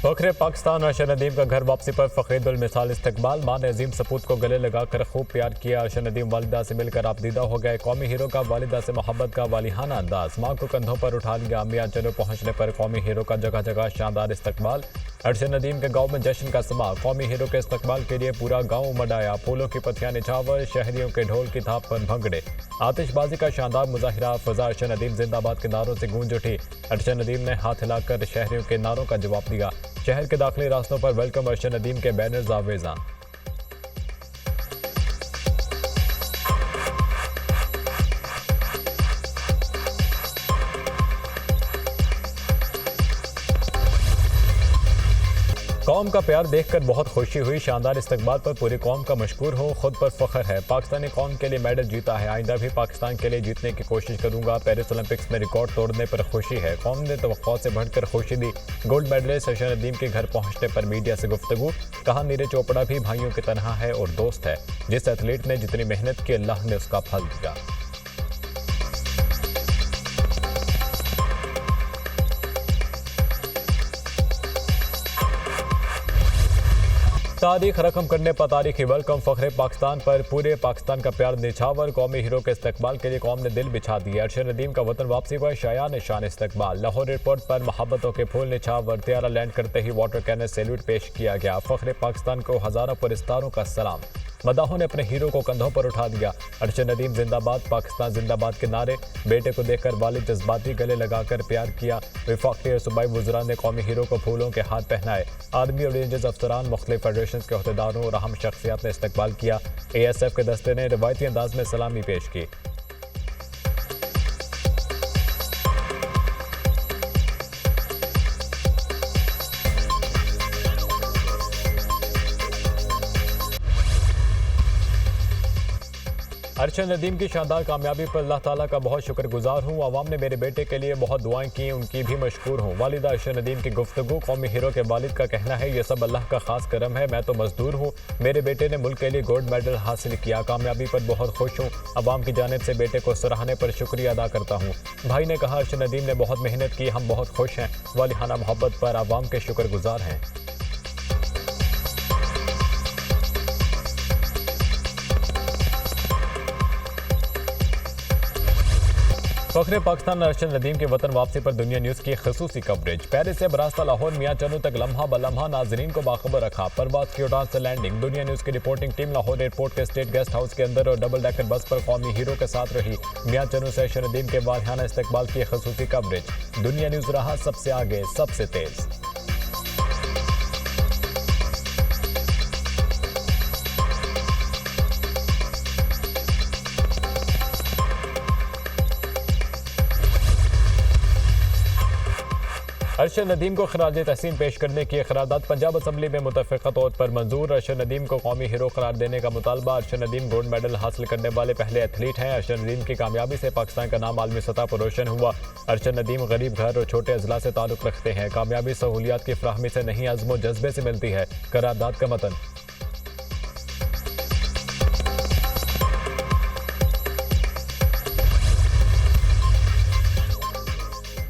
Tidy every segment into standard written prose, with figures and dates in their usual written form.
फखरे पाकिस्तान अर्शद नदीम का घर वापसी पर फखरीदुल मिसाल इस्तकबाल। मां ने अजीम सपूत को गले लगाकर खूब प्यार किया। अर्शद नदीम वालिदा से मिलकर आपदीदा हो गए। कौमी हीरो का वालिदा से मोहब्बत का वालिहाना अंदाज। मां को कंधों पर उठा लिया। मियां चलो पहुंचने पर कौमी हीरो का जगह जगह शानदार इस्तकबाल। अर्शद नदीम के गांव में जश्न का समा। कौमी हीरो के इस्तकबाल के लिए पूरा गांव उमड़ आया। फूलों की पत्तियां निछावर, शहरियों के ढोल की थाप पर भंगड़े। आतिशबाजी का शानदार मुजाहिरा। फजा अर्शद नदीम जिंदाबाद के नारों से गूंज उठी। अर्शद नदीम ने हाथ हिलाकर शहरियों के नारों का जवाब दिया। शहर के दाखिली रास्तों पर वेलकम अर्शद नदीम के बैनर्स आवेजा। कौम का प्यार देखकर बहुत खुशी हुई। शानदार इस्तकबाल पर पूरी कौम का मशकूर हूँ। खुद पर फख्र है। पाकिस्तानी कौम के लिए मेडल जीता है। आइंदा भी पाकिस्तान के लिए जीतने की कोशिश करूंगा। पेरिस ओलंपिक्स में रिकॉर्ड तोड़ने पर खुशी है। कौम ने तवक्कुआत से बढ़कर खुशी दी। गोल्ड मेडलिस्ट अर्शद नदीम के घर पहुंचने पर मीडिया से गुफ्तगू। कहा नीरज चोपड़ा भी भाइयों की तरह है और दोस्त है। जिस एथलीट ने जितनी मेहनत की अल्लाह ने उसका फल दिया। तारीख रकम करने पर तारीखी वेलकम। फखरे पाकिस्तान पर पूरे पाकिस्तान का प्यार निछावर। कौमी हीरो के इस्तकबाल के लिए कौम ने दिल बिछा दिया। अर्शद नदीम का वतन वापसी पर शायान शान इस्तकबाल। लाहौर एयरपोर्ट पर मोहब्बतों के फूल निछावर। त्यारा लैंड करते ही वाटर कैनन सैल्यूट पेश किया गया। फखरे पाकिस्तान को हजारों पुरस्कारों का सलाम। मदाहों ने अपने हीरो को कंधों पर उठा दिया। अर्शद नदीम जिंदाबाद, पाकिस्तान जिंदाबाद के नारे। बेटे को देखकर वालिद जज्बाती गले लगाकर प्यार किया। वफाकी और सूबाई वुज़रा ने कौमी हीरो को फूलों के हाथ पहनाए। आर्मी और रेंजर्स अफसरान, मुख्तलिफ फेडरेशन के अहदेदारों और अहम शख्सियात ने इस्तकबाल किया। ASF के दस्ते ने रिवायती अंदाज में सलामी पेश की। अर्शद नदीम की शानदार कामयाबी पर अल्लाह ताला का बहुत शुक्रगुजार हूँ। अवाम ने मेरे बेटे के लिए बहुत दुआएं की, उनकी भी मशकूर हूँ। वालिदा अर्शद नदीम की गुफ्तगू। कौमी हीरो के वालिद का कहना है, ये सब अल्लाह का खास करम है। मैं तो मजदूर हूँ। मेरे बेटे ने मुल्क के लिए गोल्ड मेडल हासिल किया। कामयाबी पर बहुत खुश हूँ। अवाम की जानिब से बेटे को सराहने पर शुक्रिया अदा करता हूँ। भाई ने कहा, अर्शद नदीम ने बहुत मेहनत की, हम बहुत खुश हैं। वालिहाना मोहब्बत पर अवाम के शुक्रगुजार हैं। फखरे पाकिस्तान अर्शद नदीम के वतन वापसी पर दुनिया न्यूज़ की खसूसी कवरेज। पेरिस से बरास्ता लाहौर मियां चनू तक लम्हा ब लम्हा नाजरीन को बाखबर रखा। परवाज की उड़ान से लैंडिंग। दुनिया न्यूज़ की रिपोर्टिंग टीम लाहौर एयरपोर्ट के स्टेट गेस्ट हाउस के अंदर और डबल डेकर बस पर कौमी हीरो के साथ रही। मियां चनू से अर्शद नदीम के वालिहाना इस्तकबाल की खसूसी कवरेज। दुनिया न्यूज़ रहा सबसे आगे, सबसे तेज। अर्शद नदीम को खराज तहसीन पेश करने की क़रारदाद पंजाब असम्बली में मुतफ़िक़ा तौर पर मंजूर। अर्शद नदीम को कौमी हीरो करार देने का मुतालबा। अर्शद नदीम गोल्ड मेडल हासिल करने वाले पहले एथलीट हैं। अर्शद नदीम की कामयाबी से पाकिस्तान का नाम आलमी सतह पर रोशन हुआ। अर्शद नदीम गरीब घर और छोटे अजला से ताल्लुक़ रखते हैं। कामयाबी सहूलियात की फ़राहमी से नहीं, अज़्म व जज्बे से मिलती है। करारदाद का मतन।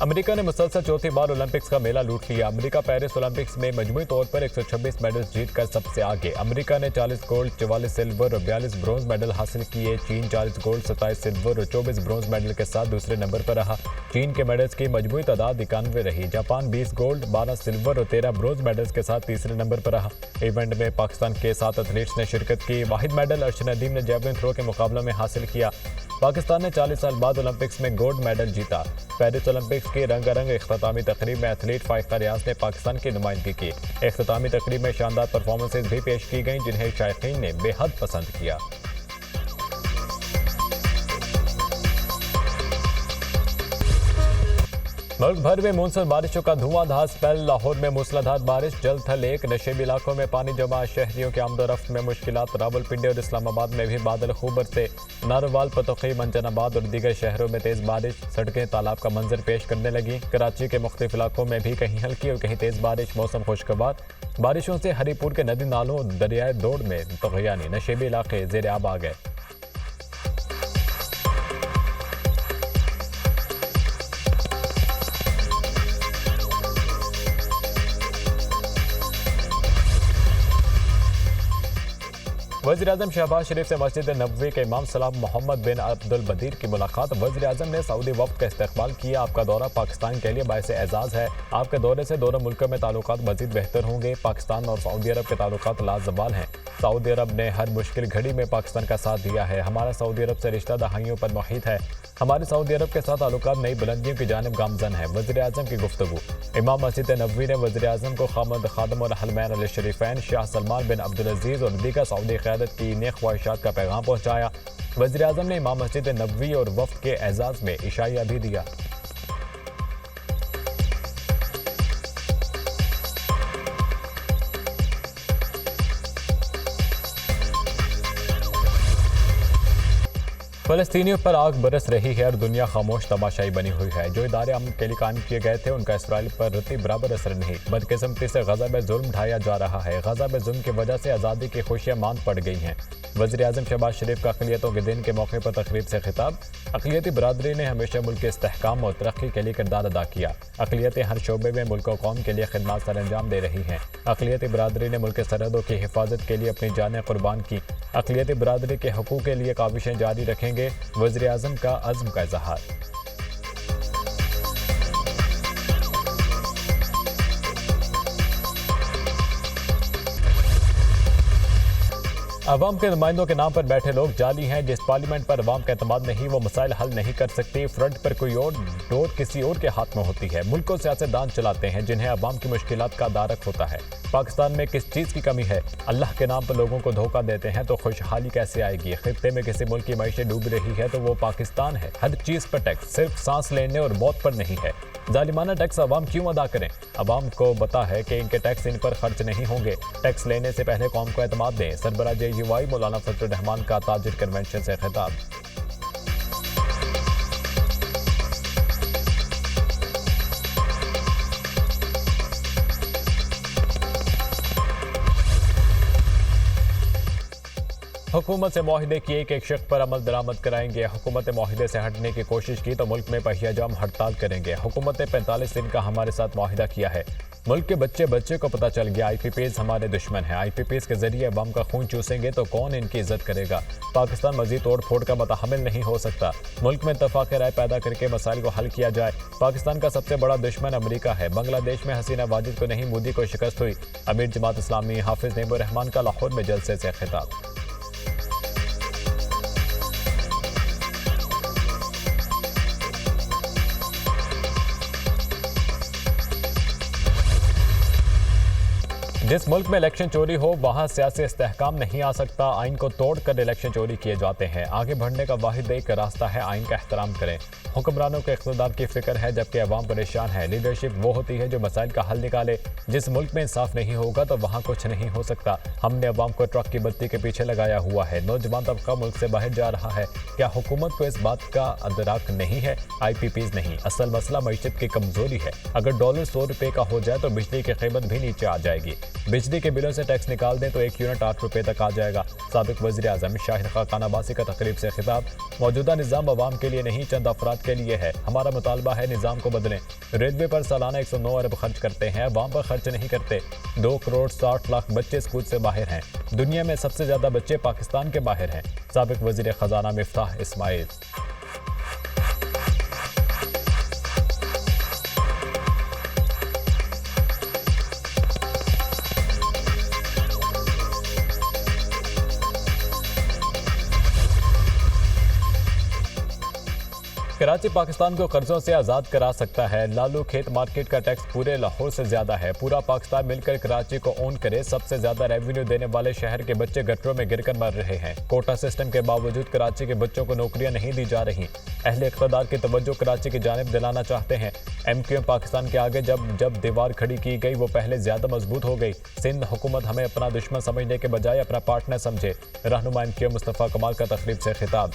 अमेरिका ने मुसलसल चौथी बार ओलंपिक्स का मेला लूट लिया। अमेरिका पेरिस ओलंपिक्स में मजमूई तौर पर 126 मेडल्स जीतकर सबसे आगे। अमेरिका ने 40 गोल्ड, 44 सिल्वर और 42 ब्रॉन्ज मेडल हासिल किए। चीन 40 गोल्ड, 27 सिल्वर और 24 ब्रॉन्ज मेडल के साथ दूसरे नंबर पर रहा। चीन के मेडल्स की मजमूई तादाद 91 रही। जापान 20 गोल्ड, 12 सिल्वर और 13 ब्रॉन्ज मेडल्स के साथ तीसरे नंबर पर रहा। इवेंट में पाकिस्तान के 7 एथलीट्स ने शिरकत की। वाहिद मेडल अर्शद नदीम ने जैवलिन थ्रो के मुकाबले में हासिल किया। पाकिस्तान ने 40 साल बाद ओलंपिक्स में गोल्ड मेडल जीता। पेरिस ओलंपिक्स की रंगारंग इख्तितामी तकरीब में एथलीट फाइका रियाज ने पाकिस्तान की नुमाइंदगी की। इख्तितामी तकरीब में शानदार परफॉर्मेंसेज भी पेश की गईं, जिन्हें शायकीन ने बेहद पसंद किया। मुल्क भर में मूसलाधार बारिशों का धुआंधार स्पेल। लाहौर में मूसलाधार बारिश, जल थल एक। नशेबी इलाकों में पानी जमा, शहरियों के आमदोरफ्त में मुश्किलात। रावलपिंडी और इस्लामाबाद में भी बादल खूब बरसे। नारोवाल, पतोखी, मंजनाबाद और दीगर शहरों में तेज बारिश। सड़कें तालाब का मंजर पेश करने लगी। कराची के मुख्तलिफ इलाकों में भी कहीं हल्की और कहीं तेज बारिश। मौसम खुशगवार। बारिशों से हरीपुर के नदी नालों दरियाए दौड़ में तगयानी। नशेबी इलाके ज़ेर आब आ गए। वज़ीर-ए-आज़म शहबाज शरीफ से मस्जिद नबवी के इमाम सलाम मोहम्मद बिन अब्दुल बदीर की मुलाकात। वज़ीर-ए-आज़म ने सऊदी वफ़द का इस्तकबाल किया। आपका दौरा पाकिस्तान के लिए बाइस एजाज़ है। आपके दौरे से दोनों मुल्कों में ताल्लुकात मज़ीद बेहतर होंगे। पाकिस्तान और सऊदी अरब के ताल्लुकात लाजवाल हैं। सऊदी अरब ने हर मुश्किल घड़ी में पाकिस्तान का साथ दिया है। हमारा सऊदी अरब से रिश्ता दहाइयों पर मुहित है। हमारे सऊदी अरब के साथ ताल्लुकात नई बुलंदियों की जानिब गामजन है। वज़ीर-ए-आज़म की गुफ्तगू। इमाम मस्जिद नबवी ने वज़ीर-ए-आज़म को खादमुल हरमैन अल-शरीफैन शाह सलमान बिन अब्दुल अजीज़ और दीगर सऊदी क़यादत की नेक ख्वाहिशात का पैगाम पहुँचाया। वज़ीर-ए-आज़म ने इमाम मस्जिद नबवी और वफ़द के एजाज़ में इशाइया भी दिया। फ़लस्तीनियों पर आग बरस रही है और दुनिया खामोश तमाशाई बनी हुई है। जो इदारे अमन के लिए कायम किए गए थे उनका इसराइल पर रत्ती बराबर असर नहीं। बदकिस्मती से गजा में जुल्म ढाया जा रहा है। गजा में जुल्म की वजह से आज़ादी की खुशियां मांद पड़ गई हैं। वज़ीर-ए-आज़म शहबाज शरीफ का अक़लियतों के दिन के मौके पर तकरीब से खिताब। अक़लियती बरादरी ने हमेशा मुल्क के इस्तेहकाम और तरक्की के लिए किरदार अदा किया। अक़लियतें हर शोबे में मुल्क और कौम के लिए खिदमत सर अंजाम दे रही हैं। अक़लियती बरादरी ने मुल्क की सरहदों की हिफाजत के लिए अपनी जानें कुर्बान की। अक़लियती बरादरी के हकूक़ के लिए काविशें जारी रखेंगे। वज़ीर-ए-आज़म का अज़्म का इज़हार। अवाम के नुमाइंदों के नाम पर बैठे लोग जाली हैं। जिस पार्लियामेंट पर अवाम का एतमाद नहीं वो मसाइल हल नहीं कर सकती। फ्रंट पर कोई और, डोर किसी और के हाथ में होती है। मुल्क को सियासतदान चलाते हैं जिन्हें अवाम की मुश्किलात का दारक होता है। पाकिस्तान में किस चीज़ की कमी है? अल्लाह के नाम पर लोगों को धोखा देते हैं तो खुशहाली कैसे आएगी? खित्ते में किसी मुल्क की मईशत डूब रही है तो वो पाकिस्तान है। हर चीज़ पर टैक्स, सिर्फ सांस लेने और मौत पर नहीं है। जालिमाना टैक्स अवाम क्यों अदा करें? अवाम को पता है कि इनके टैक्स इन पर खर्च नहीं होंगे। टैक्स लेने से पहले कौम को एतमाद दें। सरबराह JUI मौलाना फजलुर रहमान का ताजिर कन्वेंशन से खिताब। हुकूमत से मुआहिदे की एक शर्त पर अमल दरामद कराएंगे। हुकूमत ने मुआहिदे से हटने की कोशिश की तो मुल्क में पहिया जाम हड़ताल करेंगे। हुकूमत ने 45 दिन का हमारे साथ मुआहिदा किया है। मुल्क के बच्चे को पता चल गया IPPs हमारे दुश्मन हैं। IPPs के जरिए अवाम का खून चूसेंगे तो कौन इनकी इज्जत करेगा? पाकिस्तान मजीद तोड़ फोड़ का मुतहम्मिल नहीं हो सकता। मुल्क में इत्तफाक़ राय पैदा करके मसाइल को हल किया जाए। पाकिस्तान का सबसे बड़ा दुश्मन अमरीका है। बांग्लादेश में हसीना वाजिद को नहीं, मोदी को शिकस्त हुई। अमीर जमात इस्लामी हाफिज नेबुर रहमान का लाहौर में जलसे से खिताब। जिस मुल्क में इलेक्शन चोरी हो वहाँ सियासी इस्तेहकाम नहीं आ सकता। आइन को तोड़कर इलेक्शन चोरी किए जाते हैं। आगे बढ़ने का वाहिद एक रास्ता है, आइन का एहतराम करें। हुक्मरानों को इक़्तिदार की फिक्र है जबकि अवाम परेशान है। लीडरशिप वो होती है जो मसाइल का हल निकाले। जिस मुल्क में इंसाफ नहीं होगा तो वहाँ कुछ नहीं हो सकता। हमने अवाम को ट्रक की बत्ती के पीछे लगाया हुआ है। नौजवान तबका मुल्क से बाहर जा रहा है। क्या हुकूमत को इस बात का अदराक नहीं है? IPPs नहीं, असल मसला मईशत की कमजोरी है। अगर डॉलर 100 रुपये का हो जाए तो बिजली की कीमत भी नीचे आ जाएगी। बिजली के बिलों से टैक्स निकाल दें तो 1 यूनिट 8 रुपये तक आ जाएगा। साबिक वज़ीर-ए-आज़म शाहिद खाकान अब्बासी का तकरीब से खिताब। मौजूदा निज़ाम अवाम के लिए नहीं चंद अफराद के लिए है। हमारा मुतालबा है निज़ाम को बदलें। रेलवे पर सालाना 109 अरब खर्च करते हैं, अवाम पर खर्च नहीं करते। 2 करोड़ 60 लाख बच्चे स्कूल से बाहर हैं। दुनिया में सबसे ज़्यादा बच्चे पाकिस्तान के बाहर हैं। साबिक वज़ीर ख़जाना मिफ्ताह इस्माइल। कराची पाकिस्तान को कर्जों से आज़ाद करा सकता है। लालू खेत मार्केट का टैक्स पूरे लाहौर से ज्यादा है। पूरा पाकिस्तान मिलकर कराची को ओन करे। सबसे ज्यादा रेवेन्यू देने वाले शहर के बच्चे गटरों में गिरकर मर रहे हैं। कोटा सिस्टम के बावजूद कराची के बच्चों को नौकरियां नहीं दी जा रही। अहले इक़्तिदार की तवज्जो कराची की जानिब दिलाना चाहते हैं। MQM पाकिस्तान के आगे जब दीवार खड़ी की गई वो पहले ज्यादा मजबूत हो गई। सिंध हुकूमत हमें अपना दुश्मन समझने के बजाय अपना पार्टनर समझे। रहनुमा MQM मुस्तफ़ा कमाल का तकरीब से खिताब।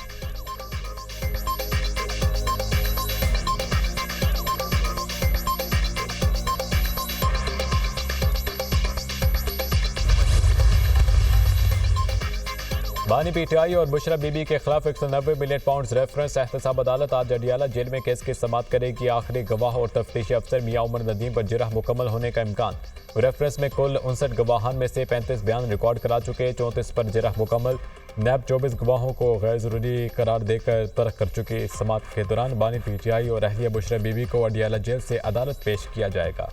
बानी पीटीआई और बुशरा बीबी के खिलाफ 190 मिलियन पाउंड रेफरेंस एहतसाब अदालत आज अडियाला जेल में केस की समाअत करेगी। आखिरी गवाह और तफ्तीशी अफसर मियां उमर नदीम पर जिरह मुकम्मल होने का इम्कान। रेफरेंस में कुल 59 गवाहान में से 35 बयान रिकॉर्ड करा चुके, 34 पर जिरह मुकम्मल। नैब 24 गवाहों को गैर जरूरी करार देकर तर्क कर चुकी। समाअत के दौरान बानी पीटीआई और अहलिया बुशरा बीबी को अडियाला जेल से अदालत पेश किया जाएगा।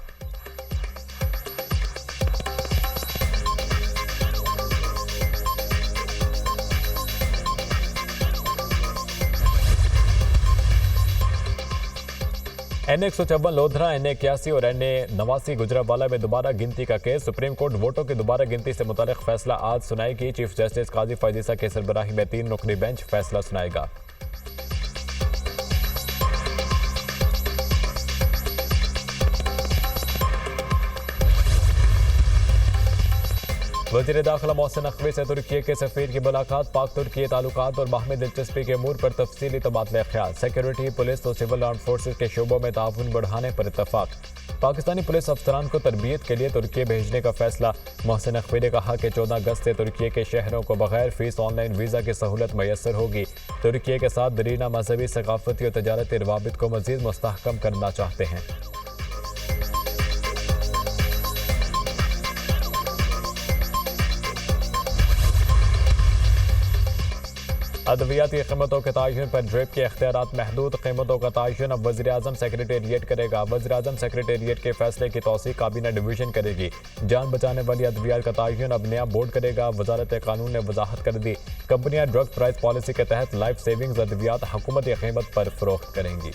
NA 156 लोधरा, NA 81 और NA 89 गुजरावाला में दोबारा गिनती का केस। सुप्रीम कोर्ट वोटों की दोबारा गिनती से मुतालिक फैसला आज सुनाएगी। चीफ जस्टिस काजी फैजीसा के सरबराही में 3 रुकनी बेंच फैसला सुनाएगा। वज़ीर दाखिला मोहसिन नकवी से तुर्की के सफीर की मुलाकात। पाक तुर्की ताल्लुकात और बाहमी दिलचस्पी के अमूर पर तफसीली तबादला ख्याल। सिक्योरिटी, पुलिस और सिविल आर्म फोर्सेज के शोबों में ताउन बढ़ाने पर इत्तफाक। पाकिस्तानी पुलिस अफसरान को तरबियत के लिए तुर्की भेजने का फैसला। मोहसिन नकवी ने कहा कि 14 अगस्त से तुर्की के शहरों को बगैर फीस ऑनलाइन वीज़ा की सहूलत मैसर होगी। तुर्की के साथ दरीना मजहबी, सकाफती और तजारती रवाबित को मज़ीद मुस्तहकम करना चाहते हैं। अद्वियाती कीमतों के तयन पर ड्रिप के इख्तियारात महदूद। कीमतों का तयन अब वज़ीर आज़म सेक्रेटेरिएट करेगा। वज़ीर आज़म सेक्रेटेरिएट के फैसले की तौसीक़ काबीना डिवीजन करेगी। जान बचाने वाली अद्वियात का तयन अब नया बोर्ड करेगा। वजारत कानून ने वजाहत कर दी, कंपनियां ड्रग प्राइस पॉलिसी के तहत लाइफ सेविंग्स अद्वियात हुकूमती कीमत पर फरोख्त करेंगी।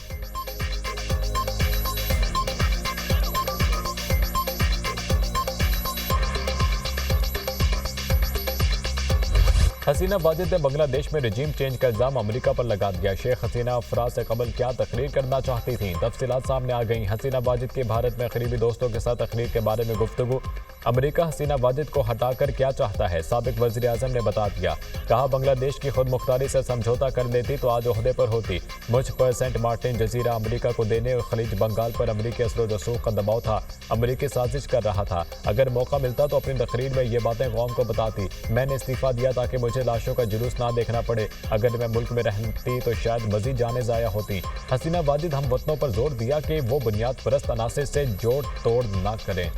हसीना वाजिद ने बांग्लादेश में रजीम चेंज का इल्जाम अमेरिका पर लगा दिया। शेख हसीना अफराज से कबल क्या तकरीर करना चाहती थीं, तफसीलात सामने आ गई। हसीना वाजिद की भारत में करीबी दोस्तों के साथ तकरीर के बारे में गुफ्तगू। अमेरिका हसीना वाजिद को हटाकर क्या चाहता है, साबिक वज़ीर आज़म ने बता दिया। कहा, बांग्लादेश की खुद मुख्तारी से समझौता कर लेती तो आज ओहदे पर होती। मुझ पर सेंट मार्टिन जजीरा अमेरिका को देने और खलीज बंगाल पर अमेरिकी असर रसूख का दबाव था। अमेरिकी साजिश कर रहा था। अगर मौका मिलता तो अपनी तकरीर में ये बातें कौम को बताती। मैंने इस्तीफा दिया ताकि मुझे लाशों का जुलूस ना देखना पड़े। अगर मैं मुल्क में रहती तो शायद मजीद जाने ज़ाया होती। हसीना वाजिद हम वतनों पर जोर दिया कि वो बुनियाद परस्त अनासिर से जोड़ तोड़ ना करें।